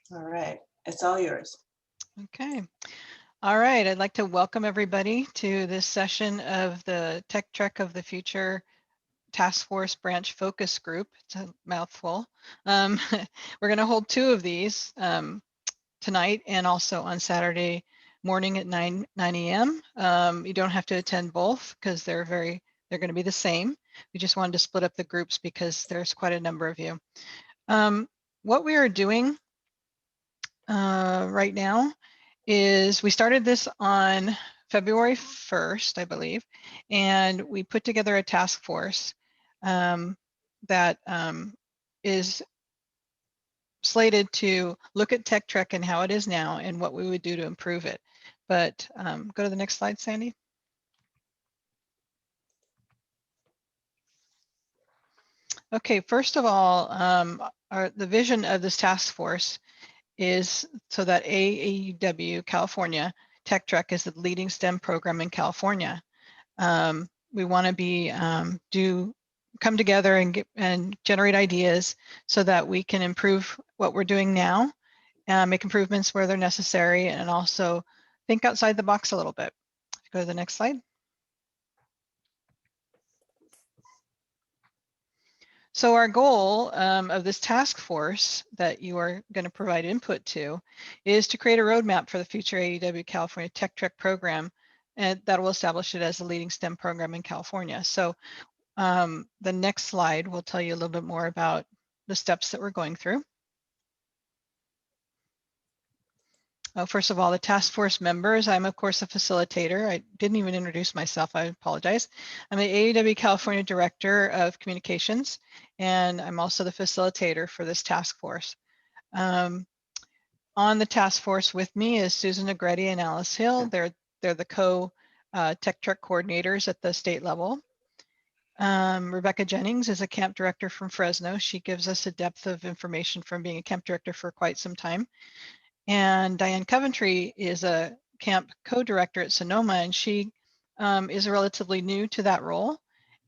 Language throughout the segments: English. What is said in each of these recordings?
All right, it's all yours. Okay. All right. I'd like to welcome everybody to this session of the Tech Trek of the Future Task Force Branch Focus Group. It's a mouthful. We're going to hold two of these tonight and also on Saturday morning at 9 a.m. You don't have to attend both because they're going to be the same. We just wanted to split up the groups because there's quite a number of you. What we are doing right now is we started this on February 1st, I believe, and we put together a task force that is slated to look at Tech Trek and how it is now and what we would do to improve it. But go to the next slide, Sandy. Okay, first of all, the vision of this task force is so that AAUW California Tech Trek is the leading STEM program in California. We want to be come together and generate ideas so that we can improve what we're doing now, make improvements where they're necessary, and also think outside the box a little bit. Go to the next slide. So our goal of this task force that you are going to provide input to is to create a roadmap for the future AEW California Tech Trek program, and that will establish it as the leading STEM program in California. So the next slide will tell you a little bit more about the steps that we're going through. First of all, the task force members. I'm, of course, a facilitator. I didn't even introduce myself. I apologize. I'm the AEW California Director of Communications, and I'm also the facilitator for this task force. On the task force with me is Susan Negretti and Alice Hill. They're the co-Tech Trek coordinators at the state level. Rebecca Jennings is a camp director from Fresno. She gives us a depth of information from being a camp director for quite some time. And Diane Coventry is a camp co-director at Sonoma, and she is relatively new to that role.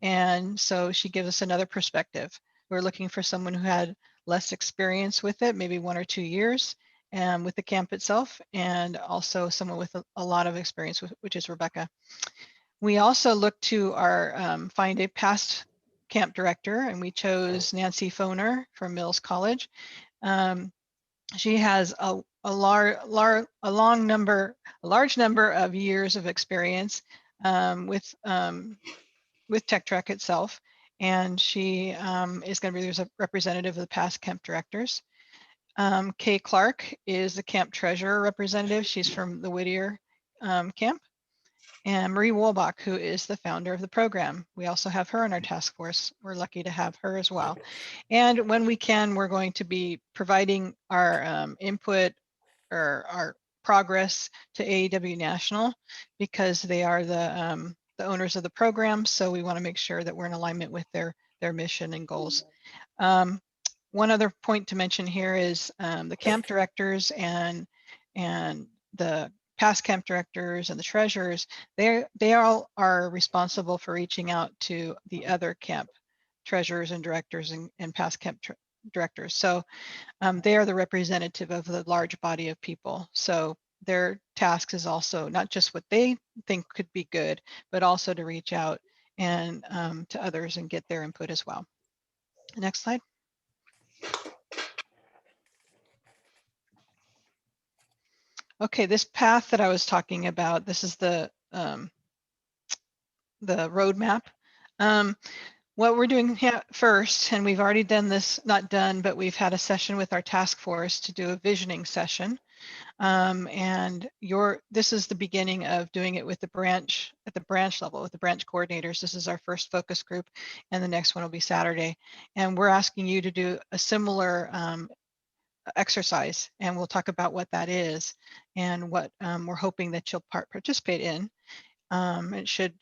And so she gives us another perspective. We're looking for someone who had less experience with it, maybe 1 or 2 years with the camp itself, and also someone with a lot of experience, which is Rebecca. We also looked to our find a past camp director, and we chose Nancy Foner from Mills College. She has a large number of years of experience with Tech Trek itself, and she is going to be a representative of the past camp directors. Kay Clark is the camp treasurer representative. She's from the Whittier camp. And Marie Wolbach, who is the founder of the program. We also have her in our task force. We're lucky to have her as well. And when we can, we're going to be providing our input or our progress to AEW National because they are the owners of the program. So we want to make sure that we're in alignment with their mission and goals. One other point to mention here is the camp directors and the past camp directors and the treasurers, they all are responsible for reaching out to the other camp treasurers and directors and past camp directors. So they are the representative of the large body of people. So their task is also not just what they think could be good, but also to reach out and to others and get their input as well. Next slide. Okay, this path that I was talking about, this is the roadmap. What we're doing first, and we've already done this, not done, but we've had a session with our task force to do a visioning session. And this is the beginning of doing it with the branch, at the branch level, with the branch coordinators. This is our first focus group, and the next one will be Saturday. And we're asking you to do a similar exercise, and we'll talk about what that is and what we're hoping that you'll participate in. It should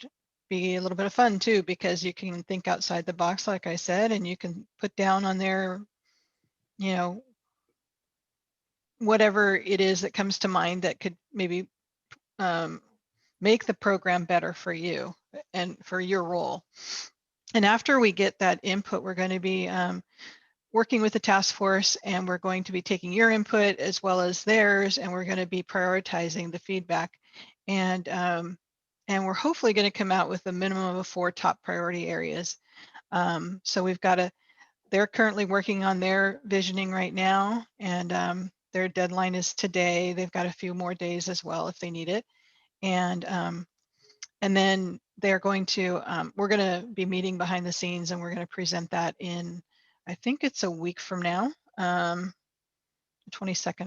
be a little bit of fun too, because you can think outside the box, like I said, and you can put down on there, you know, whatever it is that comes to mind that could maybe make the program better for you and for your role. And after we get that input, we're going to be working with the task force, and we're going to be taking your input as well as theirs, and we're going to be prioritizing the feedback. And we're hopefully going to come out with a minimum of 4 top priority areas. So we've got they're currently working on their visioning right now, and their deadline is today. They've got a few more days as well if they need it. And then they're going to, we're going to be meeting behind the scenes, and we're going to present that in, I think it's a week from now, 22nd,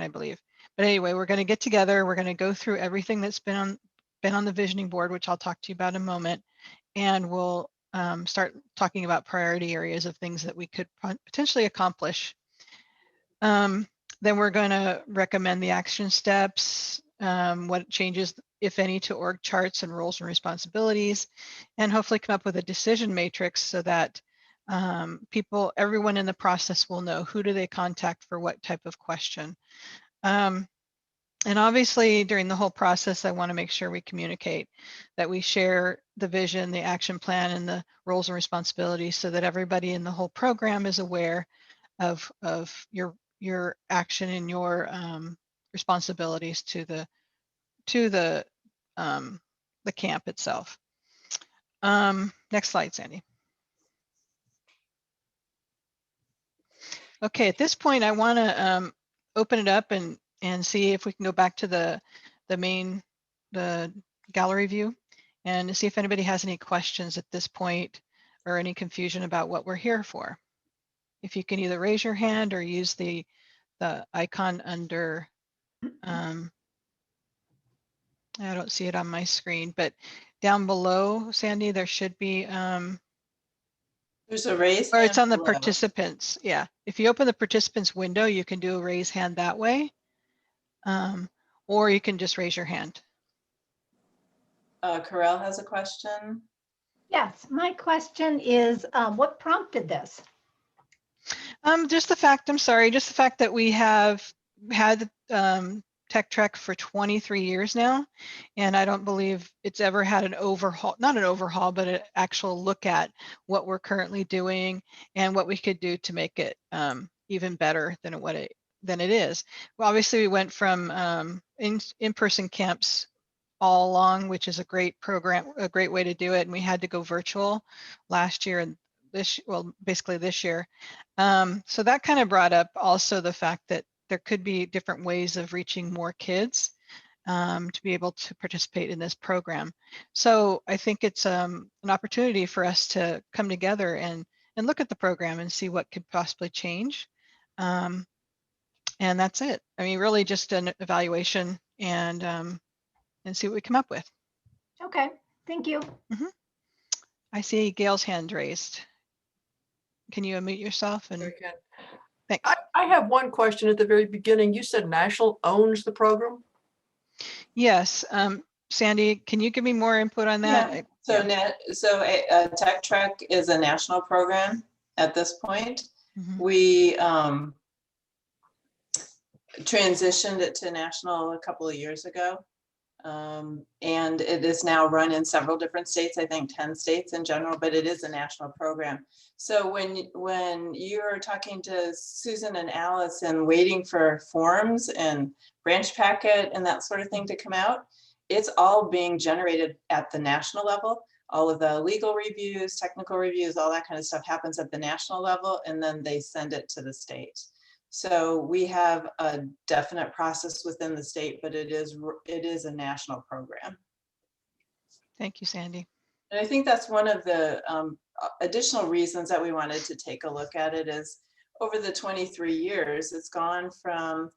I believe. But anyway, we're going to get together. We're going to go through everything that's been on the visioning board, which I'll talk to you about in a moment, and we'll start talking about priority areas of things that we could potentially accomplish. Then we're going to recommend the action steps, what changes, if any, to org charts and roles and responsibilities, and hopefully come up with a decision matrix so that everyone in the process will know who do they contact for what type of question. And obviously during the whole process, I want to make sure we communicate, that we share the vision, the action plan, and the roles and responsibilities so that everybody in the whole program is aware of your action and your responsibilities to the camp itself. Next slide, Sandy. Okay, at this point, I want to open it up and see if we can go back to the gallery view and see if anybody has any questions at this point or any confusion about what we're here for. If you can either raise your hand or use the icon under, I don't see it on my screen, but down below, Sandy, there should be, There's a raise or hand it's on the below. participants. Yeah, if you open the participants window, you can do a raise hand that way, or you can just raise your hand. Carell has a question. Yes, my question is, what prompted this? Just the fact that we have had Tech Trek for 23 years now, and I don't believe it's ever had an overhaul, not an overhaul, but an actual look at what we're currently doing and what we could do to make it even better than it is. Well, obviously we went from in-person camps all along, which is a great program, a great way to do it, and we had to go virtual last year and basically this year. So that kind of brought up also the fact that there could be different ways of reaching more kids to be able to participate in this program. So I think it's an opportunity for us to come together and look at the program and see what could possibly change. And that's it. I mean, really just an evaluation and see what we come up with. Okay, thank you. I see Gail's hand raised. Can you unmute yourself? And I can. thanks. I have one question at the very beginning. You said National owns the program? Yes. Sandy, can you give me more input on that? So Tech Trek is a national program at this point. We transitioned it to national a couple of years ago. And it is now run in several different states, I think 10 states in general, but it is a national program. So when you're talking to Susan and Alice and waiting for forms and branch packet and that sort of thing to come out, it's all being generated at the national level. All of the legal reviews, technical reviews, all that kind of stuff happens at the national level, and then they send it to the state. So we have a definite process within the state, but it is a national program. Thank you, Sandy. And I think that's one of the additional reasons that we wanted to take a look at it is over the 23 years, it's gone from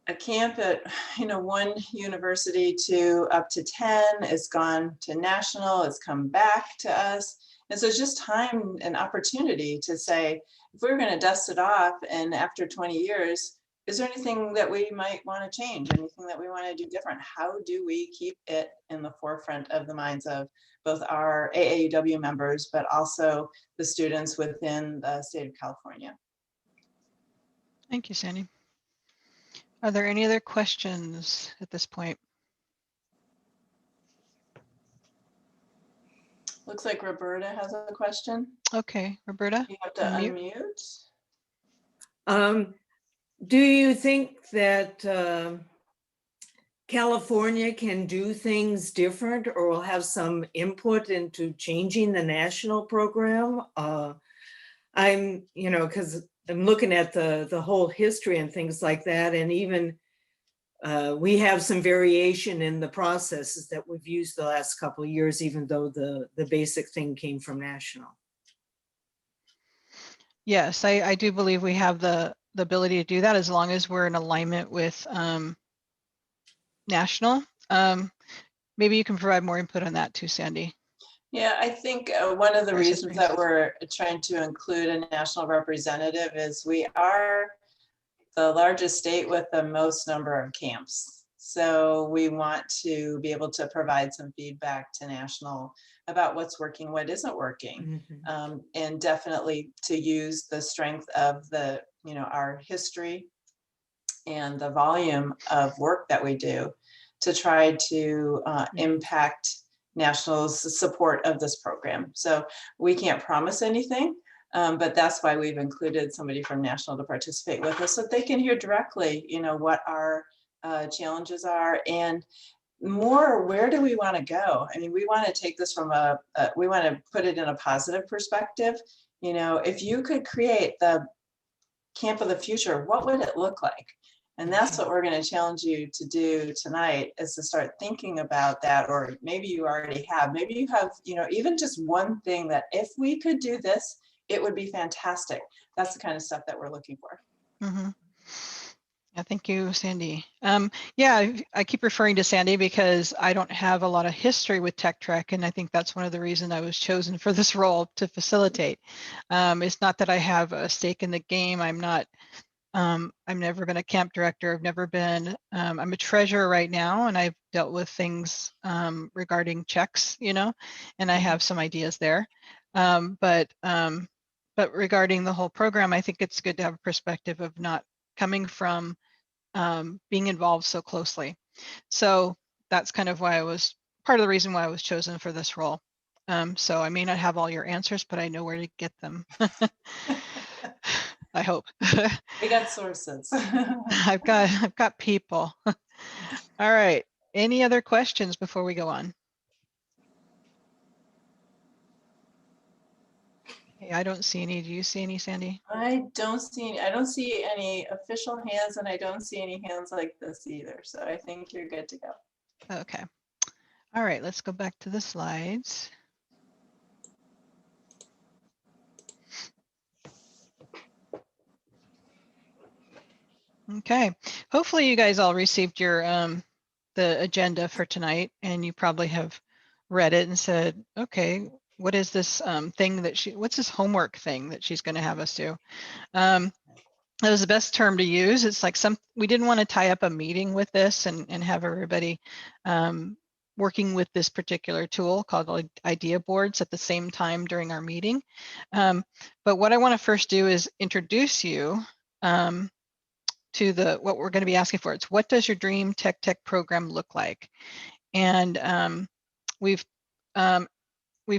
a camp at one university to up to 10, it's gone to national, it's come back to us. And so it's just time and opportunity to say, if we're going to dust it off and after 20 years, is there anything that we might want to change? Anything that we want to do different? How do we keep it in the forefront of the minds of both our AAUW members, but also the students within the state of California? Thank you, Sandy. Are there any other questions at this point? Looks like Roberta has a question. Okay, Roberta. You have to Unmute. unmute. Do you think that California can do things different or will have some input into changing the national program? I'm, because I'm looking at the whole history and things like that, and even we have some variation in the processes that we've used the last couple of years, even though the basic thing came from national. Yes, I do believe we have the ability to do that as long as we're in alignment with national. Maybe you can provide more input on that too, Sandy. Yeah, I think one of the Versus reasons that we're trying to include a national representative is we are the largest state with the most number of camps. So we want to be able to provide some feedback to national about what's working, what isn't working, and definitely to use the strength of the, our history and the volume of work that we do to try to impact national's support of this program. So we can't promise anything, but that's why we've included somebody from national to participate with us so they can hear directly, what our challenges are, and more, where do we want to go? I mean, we want to take this from we want to put it in a positive perspective. If you could create the camp of the future, what would it look like? And that's what we're going to challenge you to do tonight, is to start thinking about that. Or maybe you already have, maybe you have, even just one thing that if we could do this, it would be fantastic. That's the kind of stuff that we're looking for. Yeah, thank you, Sandy. Yeah, I keep referring to Sandy because I don't have a lot of history with Tech Trek, and I think that's one of the reasons I was chosen for this role, to facilitate. It's not that I have a stake in the game. I've never been a camp director. I've never been, I'm a treasurer right now, and I've dealt with things regarding checks, and I have some ideas there. But regarding the whole program, I think it's good to have a perspective of not coming from being involved so closely. So that's kind of why part of the reason why I was chosen for this role. So I may not have all your answers, but I know where to get them. I hope. We got sources. I've got people. All right. Any other questions before we go on? Okay, I don't see any. Do you see any, Sandy? I don't see any official hands, and I don't see any hands like this either. So I think you're good to go. Okay. All right, let's go back to the slides. Okay, hopefully you guys all received your the agenda for tonight, and you probably have read it and said, okay, what is this thing that what's this homework thing that she's going to have us do? That was the best term to use. It's like we didn't want to tie up a meeting with this and have everybody working with this particular tool called idea boards at the same time during our meeting. But what I want to first do is introduce you to what we're going to be asking for. It's, what does your dream tech program look like? And we've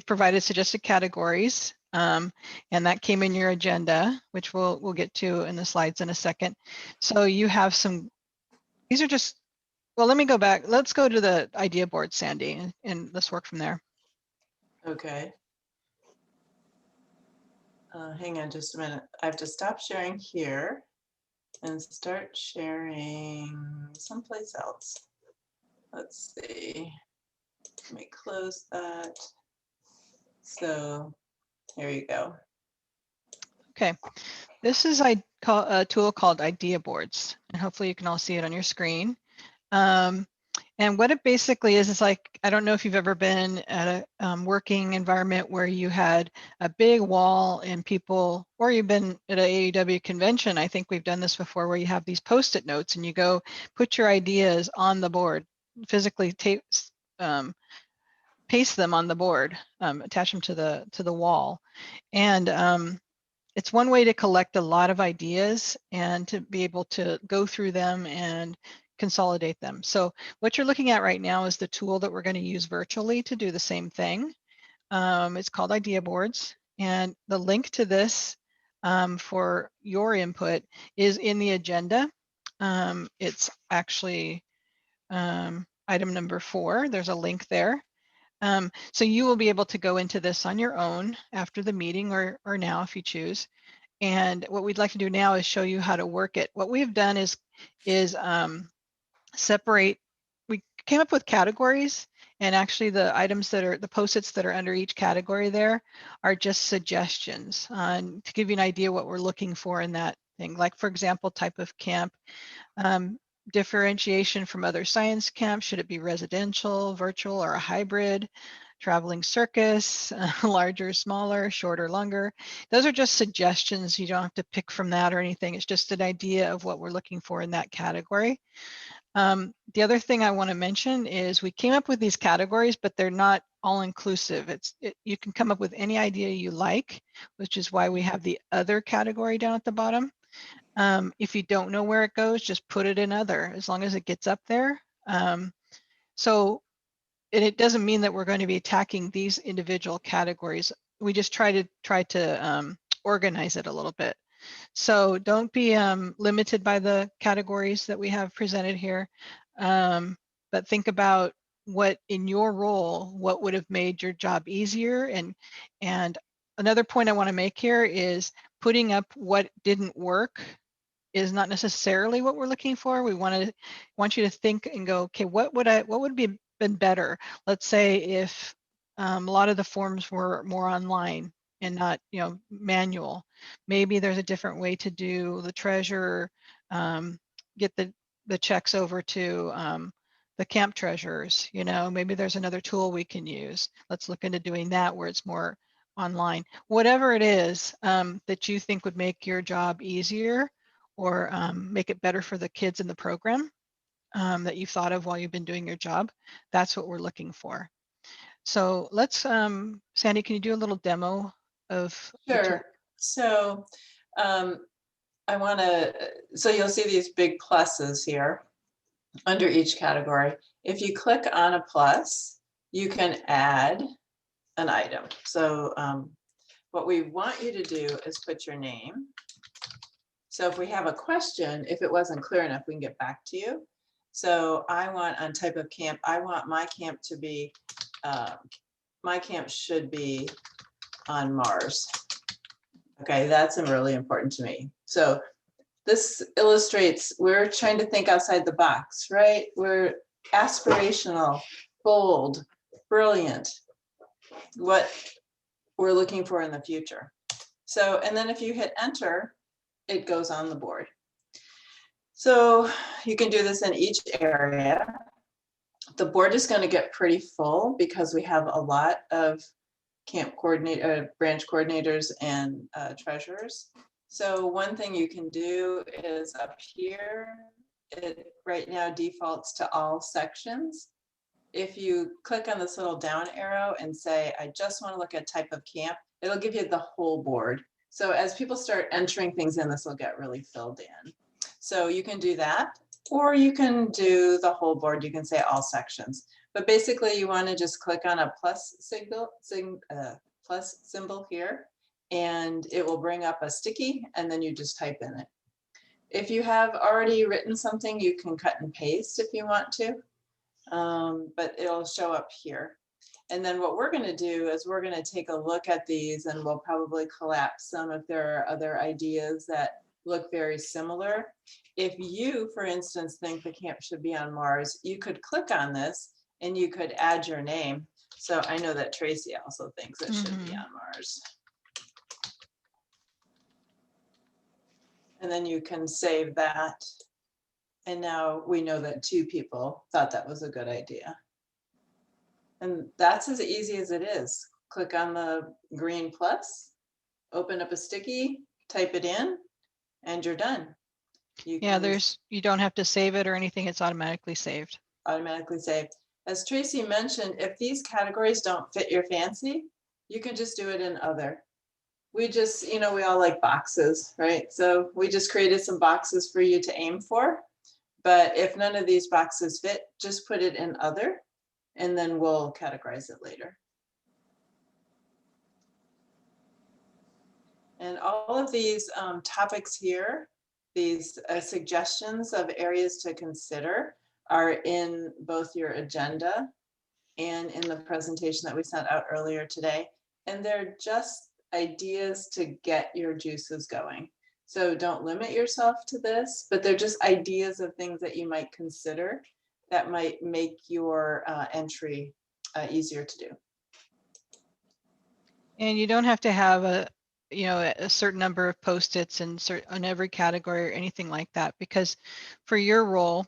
provided suggested categories, and that came in your agenda, which we'll get to in the slides in a second. So you have these are just, well, let me go back. Let's go to the idea board, Sandy, and let's work from there. Okay. Hang on just a minute. I have to stop sharing here and start sharing someplace else. Let's see. Let me close that. So here you go. Okay, this is a tool called idea boards, and hopefully you can all see it on your screen. And what it basically is like, I don't know if you've ever been at a working environment where you had a big wall and people, or you've been at an AEW convention. I think we've done this before, where you have these Post-it notes and you go put your ideas on the board, physically paste them on the board, attach them to the wall. And it's one way to collect a lot of ideas and to be able to go through them and consolidate them. So what you're looking at right now is the tool that we're going to use virtually to do the same thing. It's called Idea Boards, and the link to this for your input is in the agenda. It's actually item number 4. There's a link there. So you will be able to go into this on your own after the meeting or now if you choose. And what we'd like to do now is show you how to work it. What we've done is separate, we came up with categories, and actually the items that are, the post-its that are under each category there are just suggestions to give you an idea what we're looking for in that thing. Like for example, type of camp, differentiation from other science camps, should it be residential, virtual, or a hybrid? Traveling circus, larger, smaller, shorter, longer. Those are just suggestions. You don't have to pick from that or anything. It's just an idea of what we're looking for in that category. The other thing I want to mention is we came up with these categories, but they're not all inclusive. You can come up with any idea you like, which is why we have the other category down at the bottom. If you don't know where it goes, just put it in other, as long as it gets up there. So it doesn't mean that we're going to be attacking these individual categories. We just try to organize it a little bit. So don't be limited by the categories that we have presented here, but think about what in your role, what would have made your job easier. And another point I want to make here is putting up what didn't work is not necessarily what we're looking for. We want you to think and go, okay, what would be been better? Let's say if a lot of the forms were more online and not, manual. Maybe there's a different way to do the treasurer, get the checks over to the camp treasurers. Maybe there's another tool we can use. Let's look into doing that where it's more online. Whatever it is that you think would make your job easier or make it better for the kids in the program that you've thought of while you've been doing your job, that's what we're looking for. So let's, Sandy, can you do a little demo of the tool? Sure. So so you'll see these big pluses here under each category. If you click on a plus, you can add an item. So what we want you to do is put your name. So if we have a question, if it wasn't clear enough, we can get back to you. So I want on type of camp, I want my camp to be, my camp should be on Mars. Okay, that's really important to me. So this illustrates, we're trying to think outside the box, right? We're aspirational, bold, brilliant, what we're looking for in the future. So, and then if you hit enter, it goes on the board. So you can do this in each area. The board is going to get pretty full because we have a lot of camp coordinator, branch coordinators and treasurers. So one thing you can do is up here, it right now defaults to all sections. If you click on this little down arrow and say, I just want to look at type of camp, it'll give you the whole board. So as people start entering things in, this will get really filled in. So you can do that, or you can do the whole board. You can say all sections. But basically you want to just click on a plus symbol here, and it will bring up a sticky, and then you just type in it. If you have already written something, you can cut and paste if you want to, but it'll show up here. And then what we're going to do is we're going to take a look at these, and we'll probably collapse some if there are other ideas that look very similar. If you, for instance, think the camp should be on Mars, you could click on this and you could add your name. So I know that Tracy also thinks it should be on Mars. And then you can save that. And now we know that 2 people thought that was a good idea. And that's as easy as it is. Click on the green plus, open up a sticky, type it in, and you're done. You don't have to save it or anything. It's automatically saved. Automatically saved. As Tracy mentioned, if these categories don't fit your fancy, you can just do it in other. We just, we all like boxes, right? So we just created some boxes for you to aim for. But if none of these boxes fit, just put it in other, and then we'll categorize it later. And all of these topics here, these suggestions of areas to consider are in both your agenda and in the presentation that we sent out earlier today. And they're just ideas to get your juices going. So don't limit yourself to this, but they're just ideas of things that you might consider that might make your entry easier to do. And you don't have to have a certain number of Post-its and on every category or anything like that, because for your role,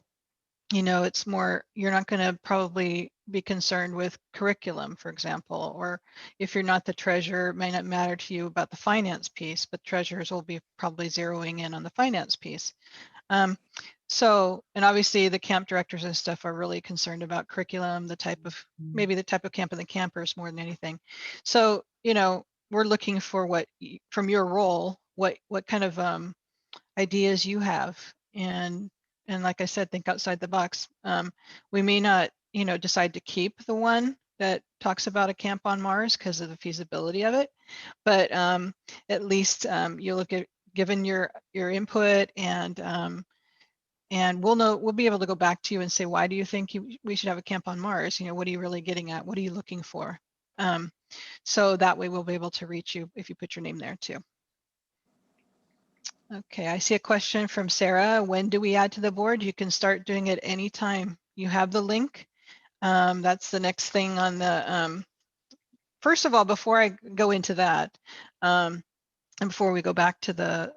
it's more, you're not going to probably be concerned with curriculum, for example, or if you're not the treasurer, it may not matter to you about the finance piece, but treasurers will be probably zeroing in on the finance piece. And obviously the camp directors and stuff are really concerned about curriculum, maybe the type of camp and the campers more than anything. So, we're looking for from your role, what kind of ideas you have. And like I said, think outside the box. We may not, decide to keep the one that talks about a camp on Mars because of the feasibility of it, but at least you look at, given your input, and we'll be able to go back to you and say, why do you think we should have a camp on Mars? What are you really getting at? What are you looking for? So that way we'll be able to reach you if you put your name there too. Okay, I see a question from Sarah. When do we add to the board? You can start doing it anytime. You have the link. That's the next thing on the, first of all, before I go into that, and before we go back to the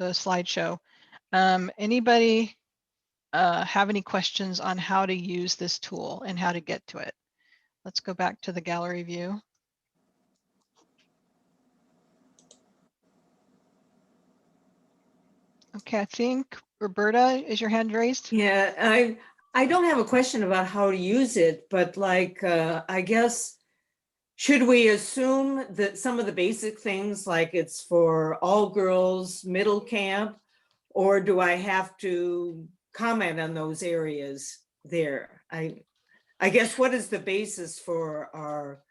slideshow, anybody have any questions on how to use this tool and how to get to it? Let's go back to the gallery view. Okay, I think Roberta, is your hand raised? Yeah, I don't have a question about how to use it, but like, I guess, should we assume that some of the basic things, like it's for all girls middle camp, or do I have to comment on those areas there? I guess, what is the basis for our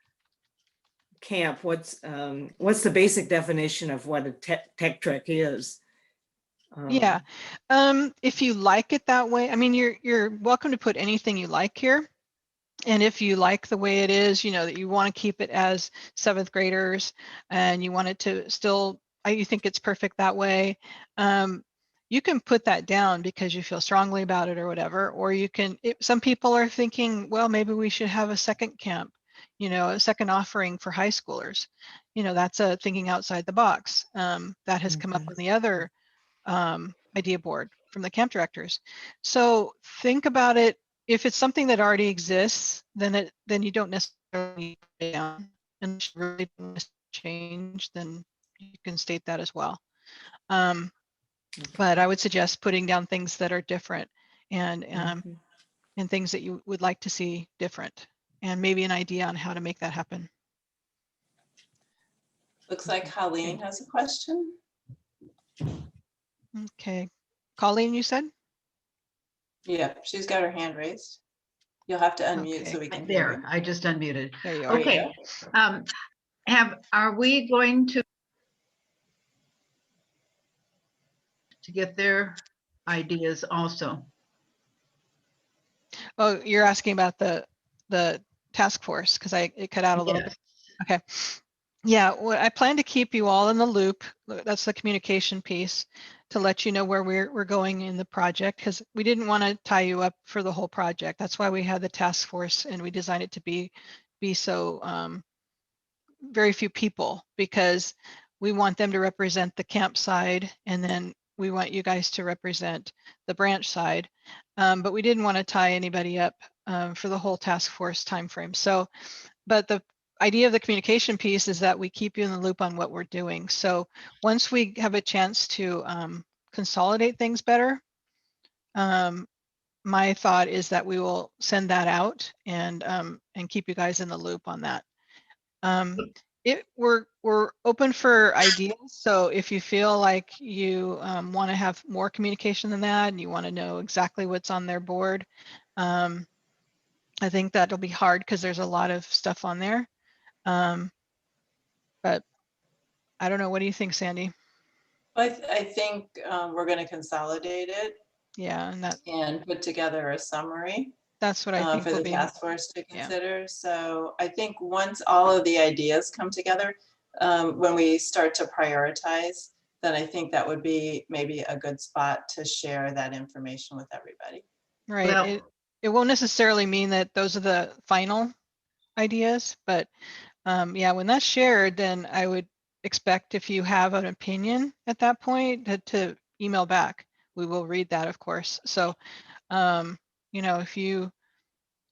camp? What's the basic definition of what a tech trek is? Yeah, if you like it that way, I mean, you're welcome to put anything you like here. And if you like the way it is, that you want to keep it as 7th graders and you want it to still, you think it's perfect that way, you can put that down because you feel strongly about it or whatever. Or you can, some people are thinking, well, maybe we should have a second camp, a second offering for high schoolers. That's a thinking outside the box. That has come up on the other idea board from the camp directors. So think about it. If it's something that already exists, then you don't necessarily put it down. And if you really want to change, then you can state that as well. But I would suggest putting down things that are different and things that you would like to see different, and maybe an idea on how to make that happen. Looks like Colleen has a question. Okay, Colleen, you said? Yeah, she's got her hand raised. You'll have to unmute so we can hear There, I just unmuted. There you are. Okay. Are we going to get their ideas also? Oh, you're asking about the task force, because it cut out a little bit. Okay. Yeah, well, I plan to keep you all in the loop. That's the communication piece, to let you know where we're going in the project, because we didn't want to tie you up for the whole project. That's why we had the task force, and we designed it to be so very few people, because we want them to represent the camp side, and then we want you guys to represent the branch side. But we didn't want to tie anybody up for the whole task force timeframe. So, but the idea of the communication piece is that we keep you in the loop on what we're doing. So once we have a chance to consolidate things better, my thought is that we will send that out and keep you guys in the loop on that. We're open for ideas. So if you feel like you want to have more communication than that, and you want to know exactly what's on their board, I think that'll be hard because there's a lot of stuff on there. But I don't know. What do you think, Sandy? I think we're going to consolidate it Yeah, and and put together a summary that's what I think for will the be. task force to yeah. consider. So I think once all of the ideas come together, when we start to prioritize, then I think that would be maybe a good spot to share that information with everybody. Right. Well- It won't necessarily mean that those are the final ideas, but yeah, when that's shared, then I would expect if you have an opinion at that point to email back. We will read that, of course. So, you know, if you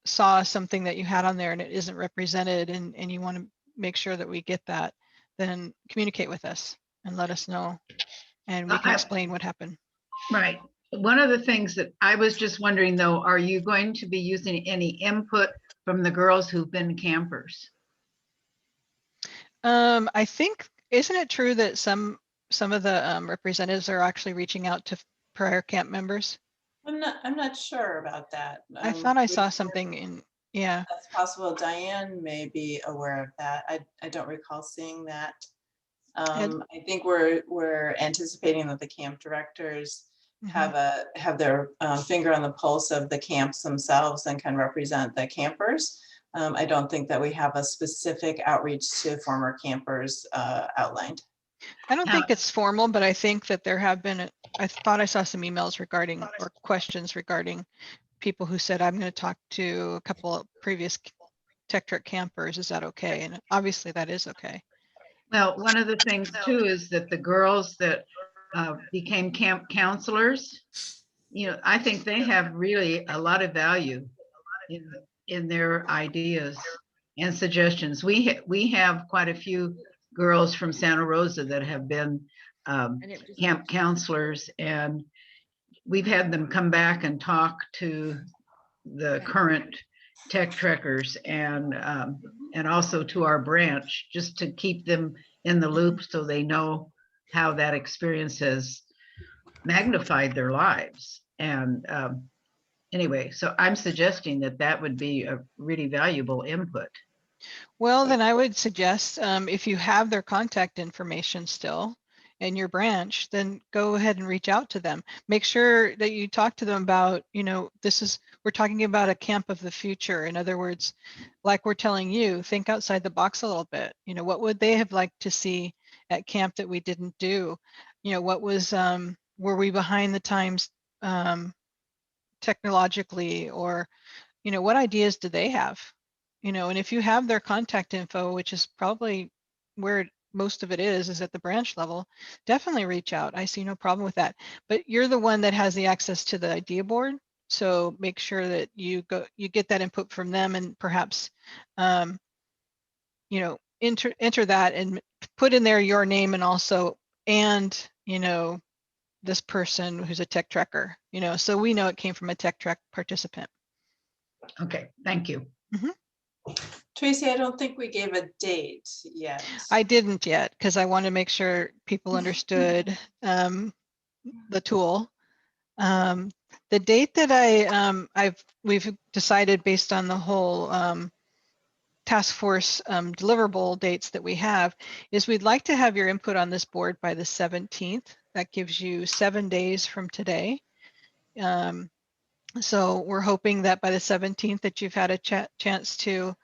saw something that you had on there and it isn't represented and you want to make sure that we get that, then communicate with us and let us know, and we can explain what happened. Right. One of the things that I was just wondering though, are you going to be using any input from the girls who've been campers? I think, isn't it true that some of the representatives are actually reaching out to prior camp members? I'm not sure about that. I thought I saw something in, yeah. That's possible. Diane may be aware of that. I don't recall seeing that. I think we're anticipating that the camp directors have their finger on the pulse of the camps themselves and can represent the campers. I don't think that we have a specific outreach to former campers outlined. I don't think it's formal, but I think that there have been, I thought I saw some emails regarding or questions regarding people who said, I'm going to talk to a couple of previous Tech Trek campers. Is that okay? And obviously that is okay. Well, one of the things too is that the girls that became camp counselors, you know, I think they have really a lot of value in their ideas and suggestions. We have quite a few girls from Santa Rosa that have been camp counselors, and we've had them come back and talk to the current Tech Trekkers and also to our branch, just to keep them in the loop so they know how that experience has magnified their lives. And anyway, so I'm suggesting that that would be a really valuable input. Well, then I would suggest if you have their contact information still in your branch, then go ahead and reach out to them. Make sure that you talk to them about, you know, we're talking about a camp of the future. In other words, like we're telling you, think outside the box a little bit. You know, what would they have liked to see at camp that we didn't do? You know, what was, were we behind the times technologically, or, you know, what ideas do they have? You know, and if you have their contact info, which is probably where most of it is at the branch level, definitely reach out. I see no problem with that. But you're the one that has the access to the idea board. So make sure that you get that input from them, and perhaps, you know, enter that and put in there your name and also, and, you know, this person who's a Tech Trekker, you know, so we know it came from a Tech Trek participant. Okay, thank you. Tracy, I don't think we gave a date yet. I didn't yet because I want to make sure people understood the tool. The date that we've decided based on the whole task force deliverable dates that we have is we'd like to have your input on this board by the 17th. That gives you 7 days from today. So we're hoping that by the 17th that you've had a chance to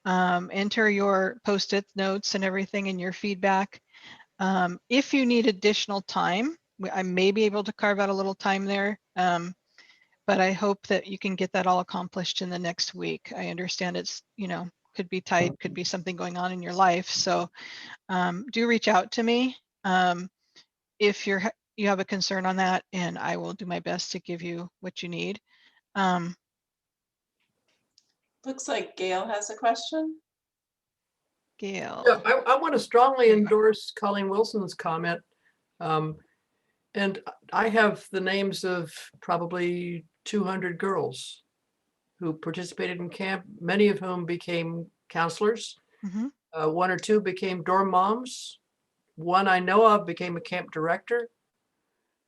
enter your post-it notes and everything in your feedback. If you need additional time, I may be able to carve out a little time there, but I hope that you can get that all accomplished in the next week. I understand it's, you know, could be tight, could be something going on in your life. So do reach out to me if you have a concern on that, and I will do my best to give you what you need. Looks like Gail has a question. Gail. Yeah, I want to strongly endorse Colleen Wilson's comment. And I have the names of probably 200 girls who participated in camp, many of whom became counselors. One or two became dorm moms. One I know of became a camp director.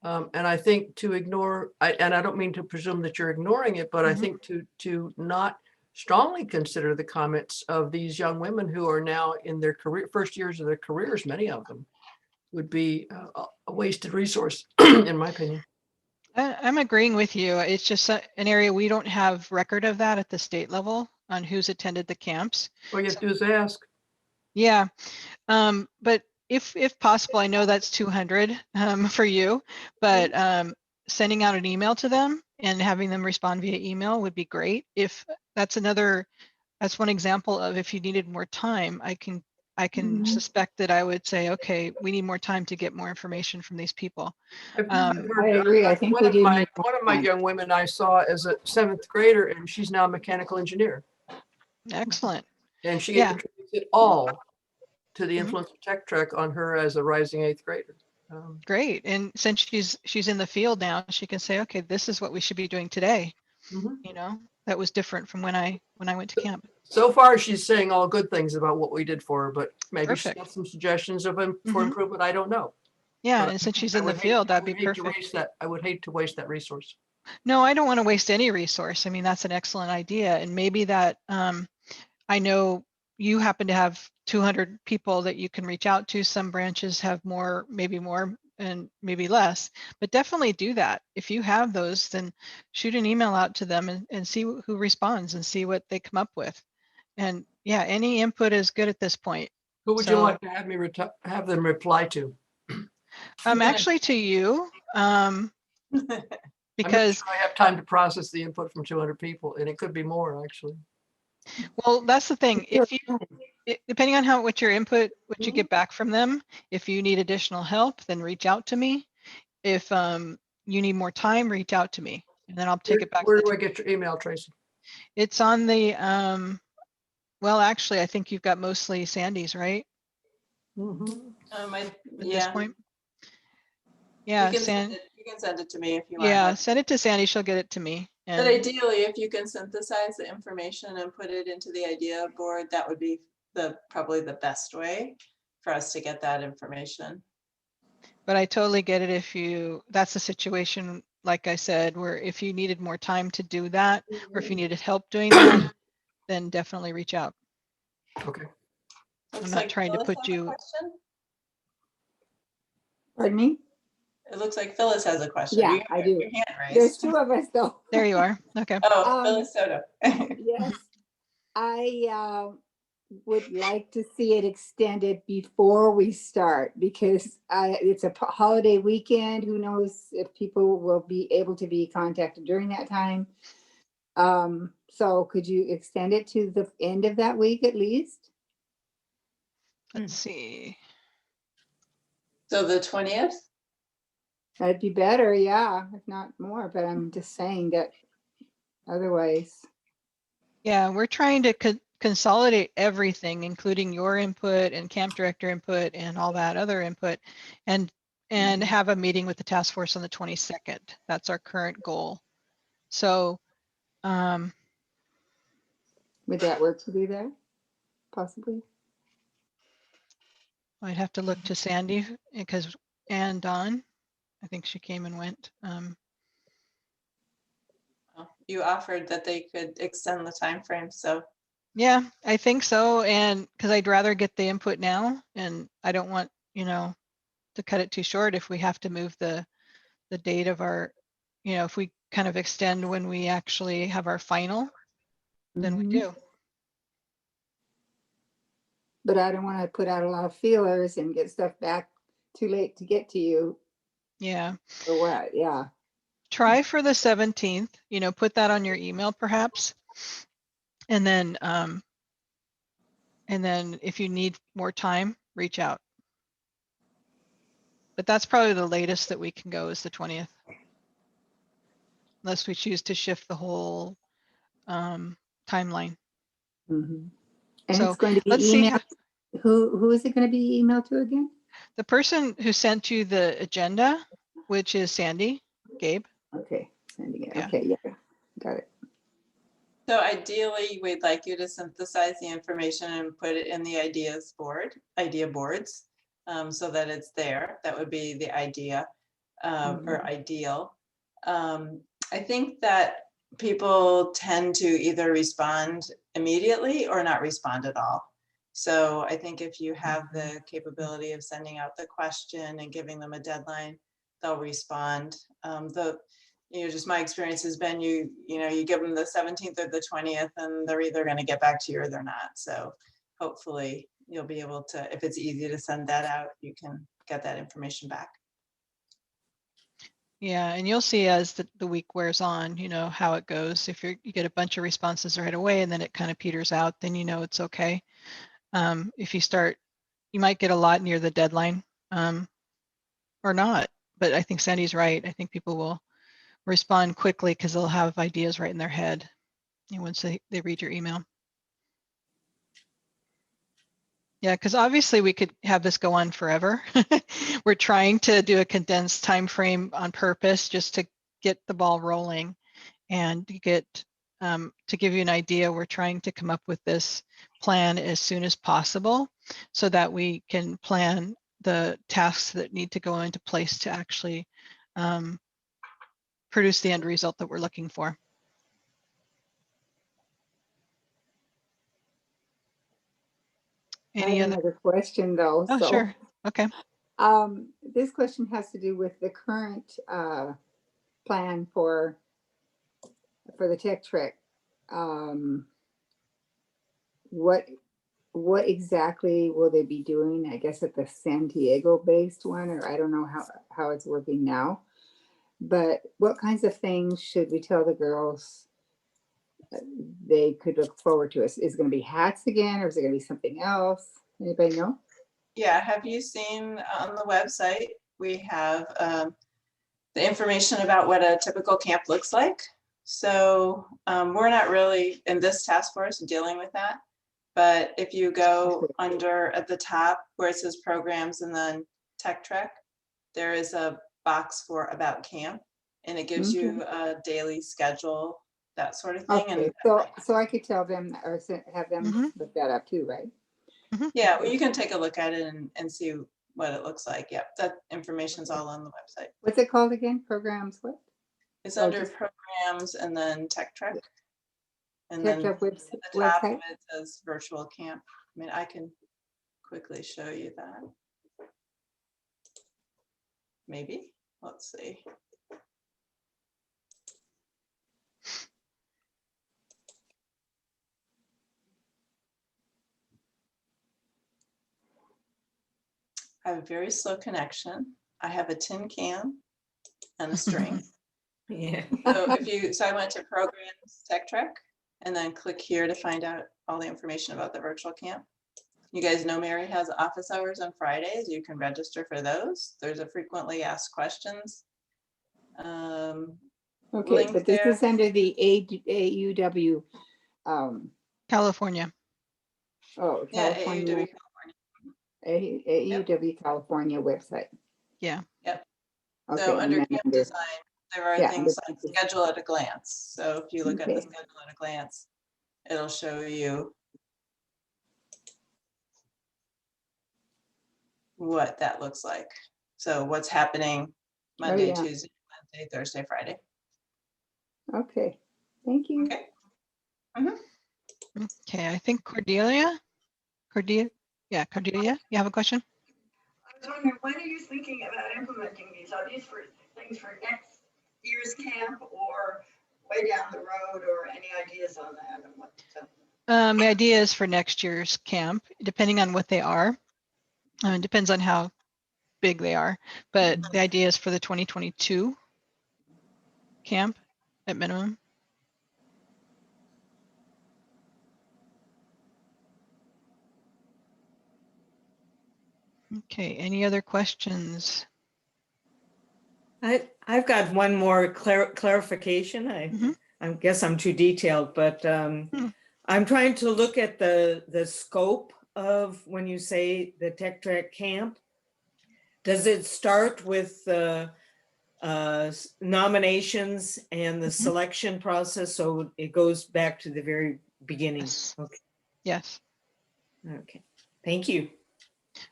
And I think to ignore, and I don't mean to presume that you're ignoring it, but I think to not strongly consider the comments of these young women who are now in their first years of their careers, many of them. would be a wasted resource, in my opinion. I'm agreeing with you. It's just an area we don't have record of that at the state level on who's attended the camps. All you have to do is ask. Yeah, but if possible, I know that's 200 for you, but sending out an email to them and having them respond via email would be great. If that's one example of if you needed more time, I can suspect that I would say, okay, we need more time to get more information from these people. I've I heard, agree. I think one we of do my need one of my time. young women I saw as a 7th grader, and she's now a mechanical engineer, Excellent. and she Yeah. attributes it all to the Mhm. influence of Tech Trek on her as a rising 8th grader. Great. And since she's in the field now, she can say, okay, this is what we should be doing today. Mhm. You know, that was different from when I went to camp. So far, she's saying all good things about what we did for her, but maybe she's Perfect. got some suggestions for Mhm. improvement. I don't know. Yeah, But and since she's I in the would hate, field, I that'd be would hate to perfect. waste that. I would hate to waste that resource. No, I don't want to waste any resource. I mean, that's an excellent idea. And maybe that, I know you happen to have 200 people that you can reach out to. Some branches have more, and maybe less, but definitely do that. If you have those, then shoot an email out to them and see who responds and see what they come up with. And yeah, any input is good at this point. Who would you So- like to have me have them reply to? Actually to you, I'm not because sure I have time to process the input from 200 people, and it could be more actually. well, that's the thing. Sure. If you, depending on what your input, what you get back from them, if you need additional help, then reach out to me. If you need more time, reach out to me, and then I'll take it back. Where to do the I get your email, Tracy? It's on the well, actually, I think you've got mostly Sandy's, right? At this Yeah, point. you Yeah, can send it to me if you want. yeah, send it to Sandy. She'll get it to me. But And ideally, if you can synthesize the information and put it into the idea board, that would be probably the best way for us to get that information. but I totally get it if that's a situation, like I said, where if you needed more time to do that, or if you needed help doing that, then definitely reach out. Okay. Looks not like trying to Phyllis put has a you- question. Pardon me? It looks like Phyllis has a question. Yeah, You have I do. your hand There's raised. 2 of us though. There you are. Okay. Oh, Phyllis Soto. Yes, I would like to see it extended before we start because it's a holiday weekend. Who knows if people will be able to be contacted during that time. So could you extend it to the end of that week at least? Let's see. So the 20th? That'd be better, yeah, if not more, but I'm just saying that otherwise. Yeah, we're trying to consolidate everything, including your input and camp director input and all that other input, and have a meeting with the task force on the 22nd. That's our current goal. So, Would that work to do that? Possibly? I'd have to look to Sandy and Dawn. I think she came and went. You offered that they could extend the time frame, so Yeah, I think so. And because I'd rather get the input now, and I don't want, to cut it too short if we have to move the date of our, if we kind of extend when we actually have our final, then we Mhm. do. But I don't want to put out a lot of feelers and get stuff back too late to get to you Yeah. or what, yeah. Try for the 17th, put that on your email perhaps. And then if you need more time, reach out. But that's probably the latest that we can go is the 20th. Unless we choose to shift the whole timeline. Mhm. And So it's going to be let's see. emailed. Who is it going to be emailed to again? The person who sent you the agenda, which is Sandy, Gabe. Okay, sending it. Yeah. Okay, yeah, got it. So ideally, we'd like you to synthesize the information and put it in the idea boards, so that it's there. That would be the idea or ideal. I think that people tend to either respond immediately or not respond at all. So I think if you have the capability of sending out the question and giving them a deadline, they'll respond. Just my experience has been you give them the 17th or the 20th and they're either going to get back to you or they're not. So hopefully you'll be able to, if it's easy to send that out, you can get that information back. Yeah, and you'll see as the week wears on, how it goes. If you get a bunch of responses right away and then it kind of peters out, then it's okay. If you start, you might get a lot near the deadline or not. But I think Sandy's right. I think people will respond quickly because they'll have ideas right in their head once they read your email. Yeah, because obviously we could have this go on forever. We're trying to do a condensed time frame on purpose just to get the ball rolling and to give you an idea. We're trying to come up with this plan as soon as possible so that we can plan the tasks that need to go into place to actually produce the end result that we're looking for. I have another question though. Oh, sure. Okay. This question has to do with the current plan for the Tech Trek. What exactly will they be doing? I guess at the San Diego based one, or I don't know how it's working now. But what kinds of things should we tell the girls they could look forward to? Is it going to be hats again, or is it going to be something else? Anybody know? Yeah, have you seen on the website, we have the information about what a typical camp looks like. So we're not really in this task force dealing with that. But if you go under at the top where it says programs and then Tech Trek, there is a box for about camp and it gives you a daily schedule, that sort of thing. Okay, and so I could tell them or have them look that up too, right? Yeah, well, you can take a look at it and see what it looks like. Yep, that information's all on the website. What's it called again? Programs what? It's under programs and then Tech Trek. And Tech then Trek at the top of website? it says virtual camp. I mean, I can quickly show you that. Maybe, let's see. I have a very slow connection. I have a tin can and a string. Yeah. So I went to programs, Tech Trek, and then click here to find out all the information about the virtual camp. You guys know Mary has office hours on Fridays. You can register for those. There's a frequently asked questions. Okay, but this is under the AUW. California. Oh, Yeah, California. AUW California. AUW California website. Yeah. Yep. Okay, So under camp design, there are things like under schedule at a glance. So if you look at the schedule at a glance, it'll show you what that looks like. So what's happening Monday, Tuesday, Wednesday, Thursday, Friday. Okay, thank you. Okay. Okay, I think Cordelia, you have a question? I was wondering, when are you thinking about implementing these? Are these for things for next year's camp or way down the road, or any ideas on that and what to? The idea is for next year's camp, depending on what they are. It depends on how big they are, but the idea is for the 2022 camp at minimum. Okay, any other questions? I've got one more clarification. I guess I'm too detailed, but I'm trying to look at the scope of when you say the Tech Trek camp. Does it start with the nominations and the selection process? So it goes back to the very beginning. Yes. Okay. Yes. Okay. Thank you.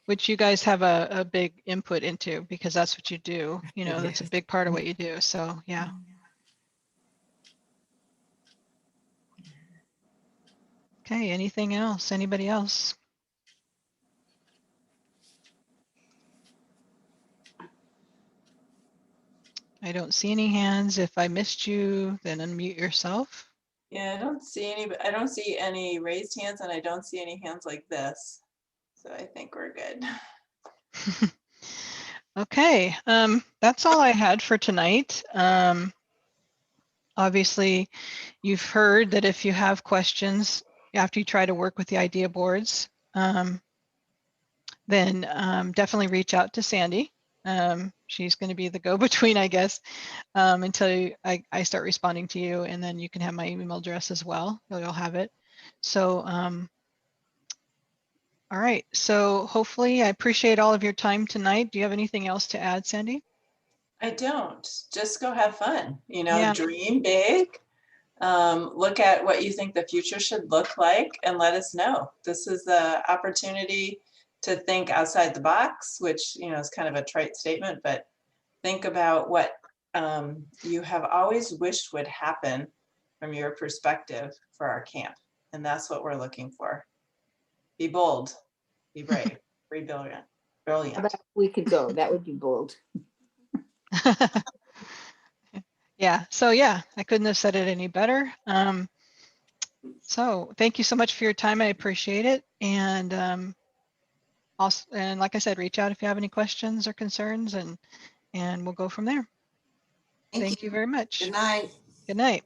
Which you guys have a big input into because that's what you do. That's a big part of what you do. So yeah. Okay, anything else? Anybody else? I don't see any hands. If I missed you, then unmute yourself. Yeah, I don't see any raised hands, and I don't see any hands like this. So I think we're good. Okay, that's all I had for tonight. Obviously, you've heard that if you have questions after you try to work with the idea boards, then definitely reach out to Sandy. She's going to be the go-between, I guess, until I start responding to you, and then you can have my email address as well. You'll have it. So, all right. So hopefully, I appreciate all of your time tonight. Do you have anything else to add, Sandy? I don't. Just go have fun. Yeah. Dream big. Look at what you think the future should look like and let us know. This is the opportunity to think outside the box, which is kind of a trite statement, but think about what you have always wished would happen from your perspective for our camp. And that's what we're looking for. Be bold, be brave, be brilliant. About a week ago, that would be bold. Yeah. So yeah, I couldn't have said it any better. So thank you so much for your time. I appreciate it. And also, and like I said, reach out if you have any questions or concerns, and we'll go from there. Thank you very much. Good night. Good night.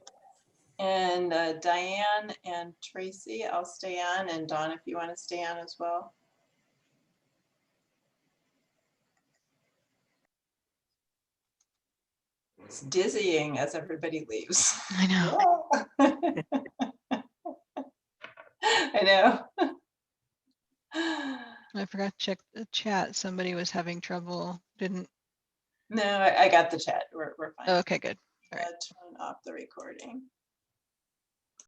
And Diane and Tracy, I'll stay on, and Dawn, if you want to stay on as well. It's dizzying as everybody leaves. I know. I know. I forgot to check the chat. Somebody was having trouble. Didn't. No, I got the chat. We're fine. Oh, okay, good. All right. Turn off the recording.